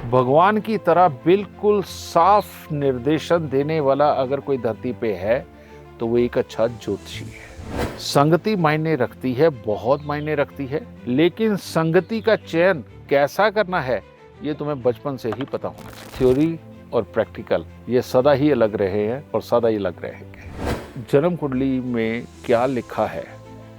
भगवान की तरह बिल्कुल साफ निर्देशन देने वाला अगर कोई धरती पे है तो वो एक अच्छा ज्योतिषी है। संगति मायने रखती है, बहुत मायने रखती है, लेकिन संगति का चयन कैसा करना है ये तुम्हें बचपन से ही पता होना चाहिए। थ्योरी और प्रैक्टिकल ये सदा ही अलग रहे हैं और सदा ही अलग रहेंगे। जन्म कुंडली में क्या लिखा है,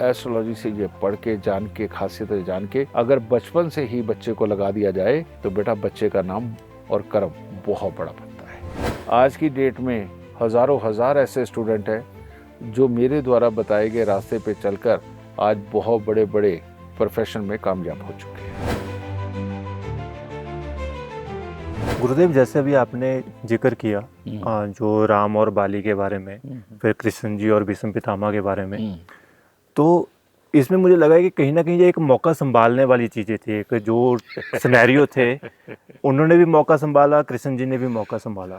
एस्ट्रोलॉजी से ये पढ़ के जान के, खासियतें जान के अगर बचपन से ही बच्चे को लगा दिया जाए तो बेटा बच्चे का नाम और कर्म बहुत बड़ा बनता है। आज की डेट में हजारों हजार ऐसे स्टूडेंट हैं जो मेरे द्वारा बताए गए रास्ते पे चलकर आज बहुत बड़े बड़े प्रोफेशन में कामयाब हो चुके हैं। गुरुदेव, जैसे अभी आपने जिक्र किया जो राम और बाली के बारे में, फिर कृष्ण जी और भीष्म पितामह के बारे में, तो इसमें मुझे लगा कि कहीं ना कहीं ये एक मौका संभालने वाली चीज़ें थी। एक जो सिनेरियो थे उन्होंने भी मौका संभाला, कृष्ण जी ने भी मौका संभाला।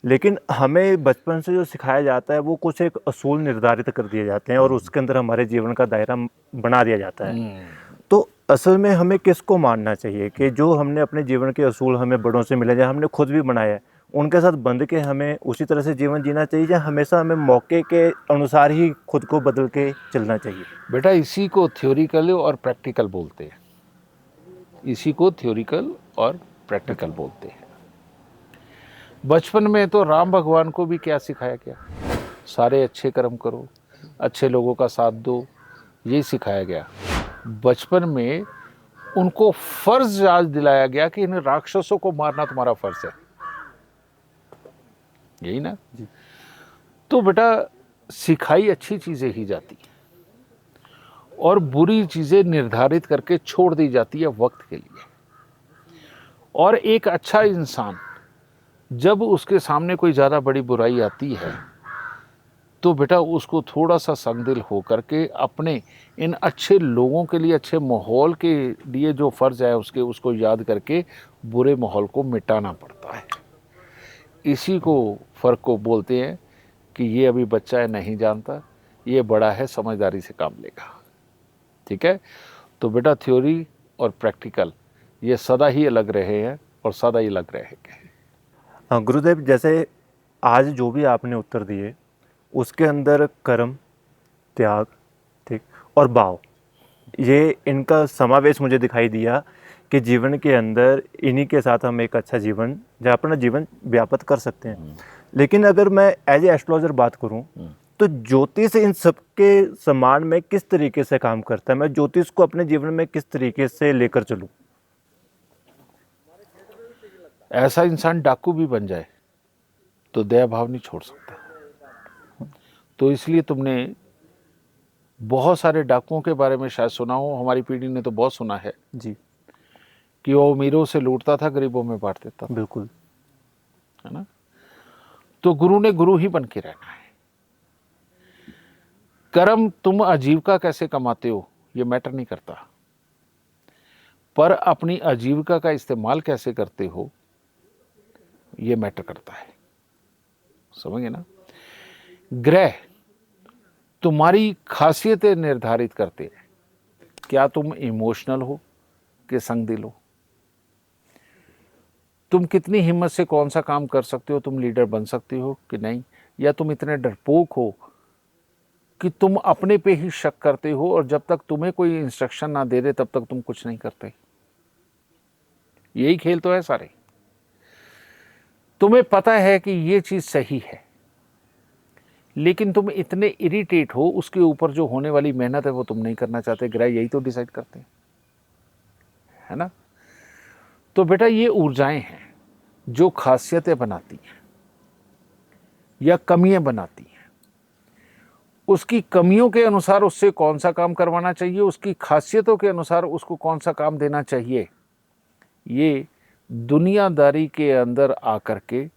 लेकिन हमें बचपन से जो सिखाया जाता है वो कुछ एक असूल निर्धारित कर दिए जाते हैं और उसके अंदर हमारे जीवन का दायरा बना दिया जाता है। तो असल में हमें किसको मानना चाहिए कि जो हमने अपने जीवन के असूल हमें बड़ों से मिले, या हमने खुद भी बनाया है, उनके साथ बंध के हमें उसी तरह से जीवन जीना चाहिए, या हमेशा हमें मौके के अनुसार ही खुद को बदल के चलना चाहिए? बेटा इसी को थ्योरिकल और प्रैक्टिकल बोलते हैं। इसी को थ्योरिकल और प्रैक्टिकल बोलते हैं। बचपन में तो राम भगवान को भी क्या सिखाया गया? सारे अच्छे कर्म करो, अच्छे लोगों का साथ दो, ये सिखाया गया। बचपन में उनको फर्ज याद दिलाया गया कि इन राक्षसों को मारना तुम्हारा फर्ज है, यही ना जी। तो बेटा सिखाई अच्छी चीजें ही जाती है और बुरी चीजें निर्धारित करके छोड़ दी जाती है वक्त के लिए। और एक अच्छा इंसान जब उसके सामने कोई ज्यादा बड़ी बुराई आती है तो बेटा उसको थोड़ा सा संगदिल हो करके अपने इन अच्छे लोगों के लिए, अच्छे माहौल के लिए जो फर्ज है उसको याद करके बुरे माहौल को मिटाना पड़ता है। इसी को फर्क को बोलते हैं कि ये अभी बच्चा है, नहीं जानता, ये बड़ा है, समझदारी से काम लेगा। ठीक है, तो बेटा थ्योरी और प्रैक्टिकल ये सदा ही अलग रहे हैं और सदा ही अलग रहेंगे। गुरुदेव, जैसे आज जो भी आपने उत्तर दिए उसके अंदर कर्म, त्याग, ठीक, और भाव, ये इनका समावेश मुझे दिखाई दिया कि जीवन के अंदर इन्हीं के साथ हम एक अच्छा जीवन या अपना जीवन व्यापक कर सकते हैं। लेकिन अगर मैं एज ए एस्ट्रोलॉजर बात करूं तो ज्योतिष इन सब के समान में किस तरीके से काम करता है? मैं ज्योतिष को अपने जीवन में किस तरीके से लेकर चलूं? ऐसा इंसान डाकू भी बन जाए तो दया भाव नहीं छोड़ सकता। तो इसलिए तुमने बहुत सारे डाकुओं के बारे में शायद सुना हो, हमारी पीढ़ी ने तो बहुत सुना है जी, कि वो अमीरों से लूटता था, गरीबों में बांट देता था, बिल्कुल, है ना। तो गुरु ने गुरु ही बन के रहना है। कर्म तुम आजीविका कैसे कमाते हो ये मैटर नहीं करता, पर अपनी आजीविका का इस्तेमाल कैसे करते हो ये मैटर करता है। समझे ना। ग्रह तुम्हारी खासियतें निर्धारित करते हैं। क्या तुम इमोशनल हो कि संगदिल हो? तुम कितनी हिम्मत से कौन सा काम कर सकते हो, तुम लीडर बन सकते हो कि नहीं? या तुम इतने डरपोक हो कि तुम अपने पे ही शक करते हो और जब तक तुम्हें कोई इंस्ट्रक्शन ना दे दे तब तक तुम कुछ नहीं करते? यही खेल तो है सारे। तुम्हें पता है कि ये चीज सही है लेकिन तुम इतने इरिटेट हो, उसके ऊपर जो होने वाली मेहनत है वो तुम नहीं करना चाहते। ग्रह यही तो डिसाइड करते हैं, है ना। तो बेटा ये ऊर्जाएं हैं जो खासियतें बनाती हैं या कमियां बनाती हैं। उसकी कमियों के अनुसार उससे कौन सा काम करवाना चाहिए, उसकी खासियतों के अनुसार उसको कौन सा काम देना चाहिए, ये दुनियादारी के अंदर आकर के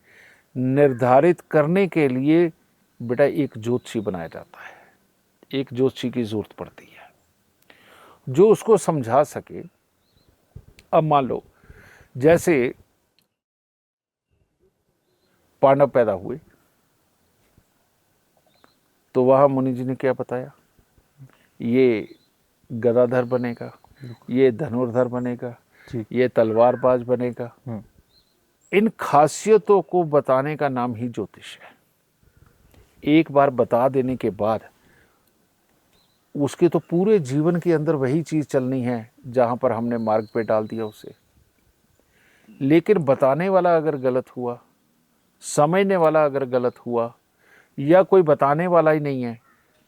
निर्धारित करने के लिए बेटा एक ज्योतिषी बनाया जाता है। एक ज्योतिषी की जरूरत पड़ती है जो उसको समझा सके। अब मान लो जैसे पांडव पैदा हुए तो वहां मुनि जी ने क्या बताया, ये गदाधर बनेगा, ये धनुर्धर बनेगा, ये तलवारबाज बनेगा, इन खासियतों को बताने का नाम ही ज्योतिष है। एक बार बता देने के बाद उसके तो पूरे जीवन के अंदर वही चीज चलनी है जहां पर हमने मार्ग पे डाल दिया उसे। लेकिन बताने वाला अगर गलत हुआ, समझने वाला अगर गलत हुआ, या कोई बताने वाला ही नहीं है,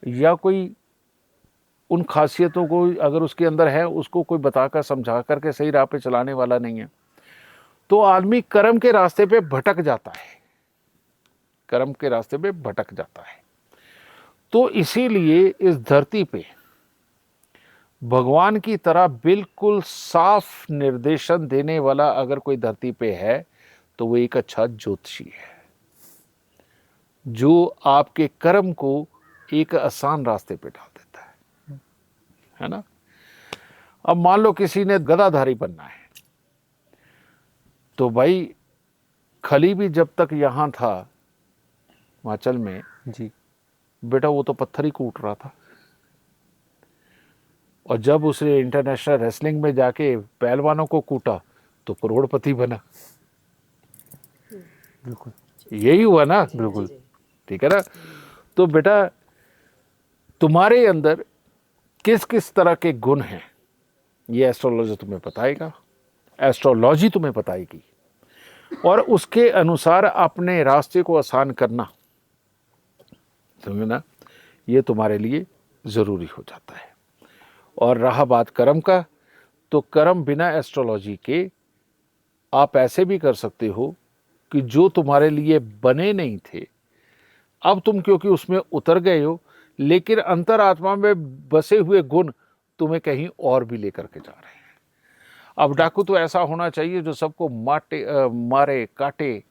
या कोई उन खासियतों को अगर उसके अंदर है उसको कोई बताकर समझा करके सही राह पे चलाने वाला नहीं है, तो आदमी कर्म के रास्ते पे भटक जाता है, कर्म के रास्ते पे भटक जाता है। तो इसीलिए इस धरती पे भगवान की तरह बिल्कुल साफ निर्देशन देने वाला अगर कोई धरती पे है तो वो एक अच्छा ज्योतिषी है, जो आपके कर्म को एक आसान रास्ते पे डाल देता है ना। अब मान लो किसी ने गदाधारी बनना है, तो भाई खली भी जब तक यहां था हिमाचल में जी। बेटा वो तो पत्थर ही कूट रहा था, और जब उसने इंटरनेशनल रेसलिंग में जाके पहलवानों को कूटा तो करोड़पति बना। बिल्कुल यही हुआ ना। बिल्कुल। ठीक है ना। तो बेटा तुम्हारे अंदर किस किस तरह के गुण हैं ये एस्ट्रोलॉजी तुम्हें बताएगा, एस्ट्रोलॉजी तुम्हें बताएगी, और उसके अनुसार अपने रास्ते को आसान करना, समझे ना, ये तुम्हारे लिए जरूरी हो जाता है। और रहा बात कर्म का, तो कर्म बिना एस्ट्रोलॉजी के आप ऐसे भी कर सकते हो कि जो तुम्हारे लिए बने नहीं थे, अब तुम क्योंकि उसमें उतर गए हो, लेकिन अंतरात्मा में बसे हुए गुण तुम्हें कहीं और भी लेकर के जा रहे हैं। अब डाकू तो ऐसा होना चाहिए जो सबको मारे काटे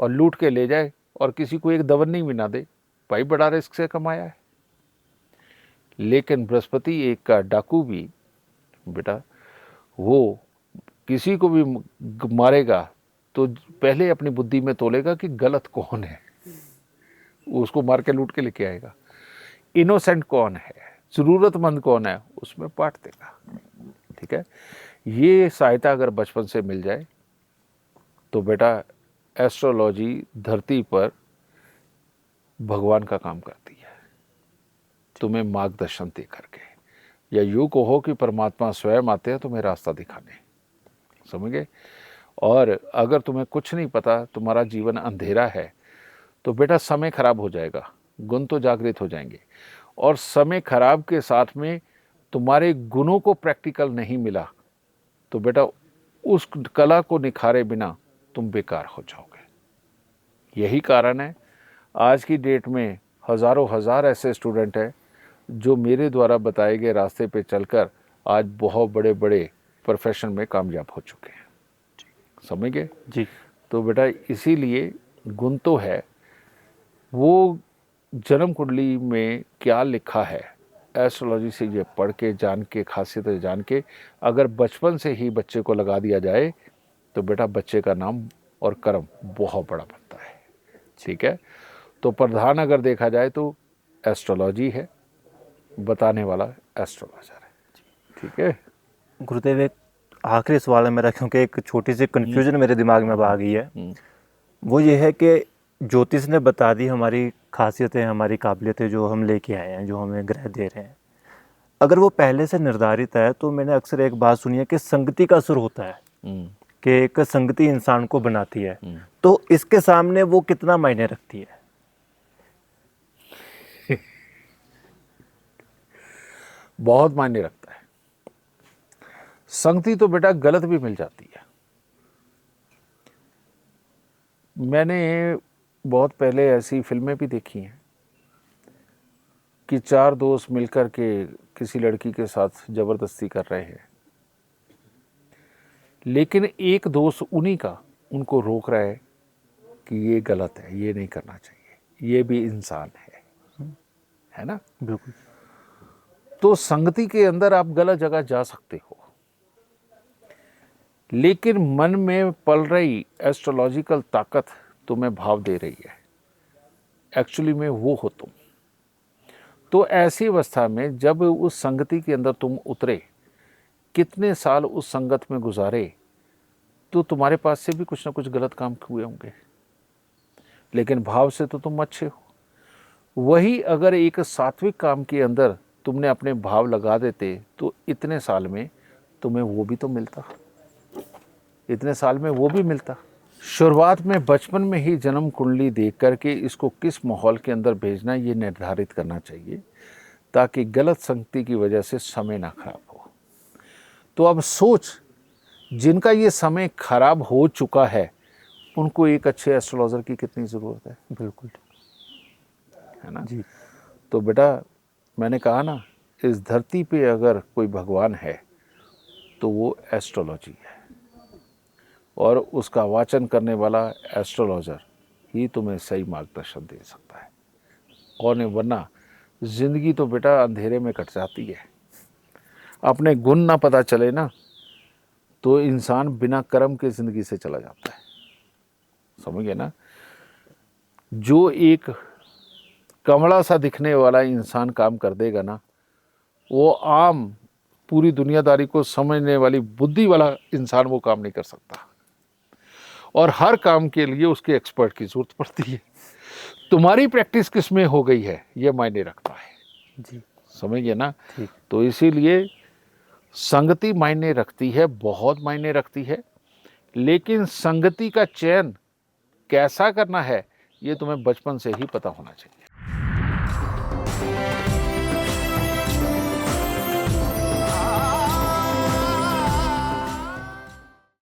और लूट के ले जाए और किसी को एक दवन्नी भी ना दे, भाई बड़ा रिस्क से कमाया है। लेकिन बृहस्पति एक का डाकू भी बेटा वो किसी को भी मारेगा तो पहले अपनी बुद्धि में तोलेगा कि गलत कौन है, उसको मार के लूट के लेके आएगा। इनोसेंट कौन है, जरूरतमंद कौन है, उसमें बांट देगा। ठीक है। ये सहायता अगर बचपन से मिल जाए तो बेटा एस्ट्रोलॉजी धरती पर भगवान का काम करती है, तुम्हें मार्गदर्शन दे करके, या यूँ कहो कि परमात्मा स्वयं आते हैं तुम्हें रास्ता दिखाने, समझ गए। और अगर तुम्हें कुछ नहीं पता, तुम्हारा जीवन अंधेरा है, तो बेटा समय खराब हो जाएगा, गुण तो जागृत हो जाएंगे, और समय खराब के साथ में तुम्हारे गुणों को प्रैक्टिकल नहीं मिला तो बेटा उस कला को निखारे बिना तुम बेकार हो जाओगे। यही कारण है आज की डेट में हज़ारों हजार ऐसे स्टूडेंट हैं जो मेरे द्वारा बताए गए रास्ते पे चलकर आज बहुत बड़े बड़े प्रोफेशन में कामयाब हो चुके हैं, समझ गए जी। तो बेटा इसीलिए गुण तो है, वो जन्म कुंडली में क्या लिखा है एस्ट्रोलॉजी से ये पढ़ के जान के, खासियतें जान के अगर बचपन से ही बच्चे को लगा दिया जाए तो बेटा बच्चे का नाम और कर्म बहुत बड़ा बनता है। ठीक है। तो प्रधान अगर देखा जाए तो एस्ट्रोलॉजी है, बताने वाला एस्ट्रोलॉजर है। ठीक है। गुरुदेव एक आखिरी सवाल है मेरा, क्योंकि एक छोटी सी कन्फ्यूजन मेरे दिमाग में अब आ गई है। वो ये है कि ज्योतिष ने बता दी हमारी खासियतें, हमारी काबिलियतें जो हम लेके आए हैं, जो हमें ग्रह दे रहे हैं, अगर वो पहले से निर्धारित है तो मैंने अक्सर एक बात सुनी है कि संगति का असर होता है, कि एक संगति इंसान को बनाती है, तो इसके सामने वो कितना मायने रखती है? बहुत मायने रखता है। संगति तो बेटा गलत भी मिल जाती है। मैंने बहुत पहले ऐसी फिल्में भी देखी हैं कि चार दोस्त मिलकर के किसी लड़की के साथ जबरदस्ती कर रहे हैं, लेकिन एक दोस्त उन्हीं का उनको रोक रहा है कि ये गलत है, ये नहीं करना चाहिए, ये भी इंसान है ना। बिल्कुल। तो संगति के अंदर आप गलत जगह जा सकते हो, लेकिन मन में पल रही एस्ट्रोलॉजिकल ताकत तुम्हें भाव दे रही है, एक्चुअली में वो हो तुम। तो ऐसी अवस्था में जब उस संगति के अंदर तुम उतरे, कितने साल उस संगत में गुजारे, तो तुम्हारे पास से भी कुछ ना कुछ गलत काम हुए होंगे, लेकिन भाव से तो तुम अच्छे हो। वही अगर एक सात्विक काम के अंदर तुमने अपने भाव लगा देते तो इतने साल में तुम्हें वो भी तो मिलता, इतने साल में वो भी मिलता। शुरुआत में बचपन में ही जन्म कुंडली देख करके इसको किस माहौल के अंदर भेजना ये निर्धारित करना चाहिए, ताकि गलत संगति की वजह से समय ना खराब हो। तो अब सोच, जिनका ये समय खराब हो चुका है उनको एक अच्छे एस्ट्रोलॉजर की कितनी ज़रूरत है। बिल्कुल है ना जी। तो बेटा मैंने कहा ना, इस धरती पे अगर कोई भगवान है तो वो एस्ट्रोलॉजी है, और उसका वाचन करने वाला एस्ट्रोलॉजर ही तुम्हें सही मार्गदर्शन दे सकता है। और नहीं, वरना जिंदगी तो बेटा अंधेरे में कट जाती है। अपने गुण ना पता चले ना तो इंसान बिना कर्म के जिंदगी से चला जाता है, समझ गए ना। जो एक कमला सा दिखने वाला इंसान काम कर देगा ना, वो आम पूरी दुनियादारी को समझने वाली बुद्धि वाला इंसान वो काम नहीं कर सकता। और हर काम के लिए उसके एक्सपर्ट की जरूरत पड़ती है। तुम्हारी प्रैक्टिस किस में हो गई है ये मायने रखता है जी। समझ गए ना। ठीक। तो इसीलिए संगति मायने रखती है, बहुत मायने रखती है, लेकिन संगति का चयन कैसा करना है ये तुम्हें बचपन से ही पता होना चाहिए।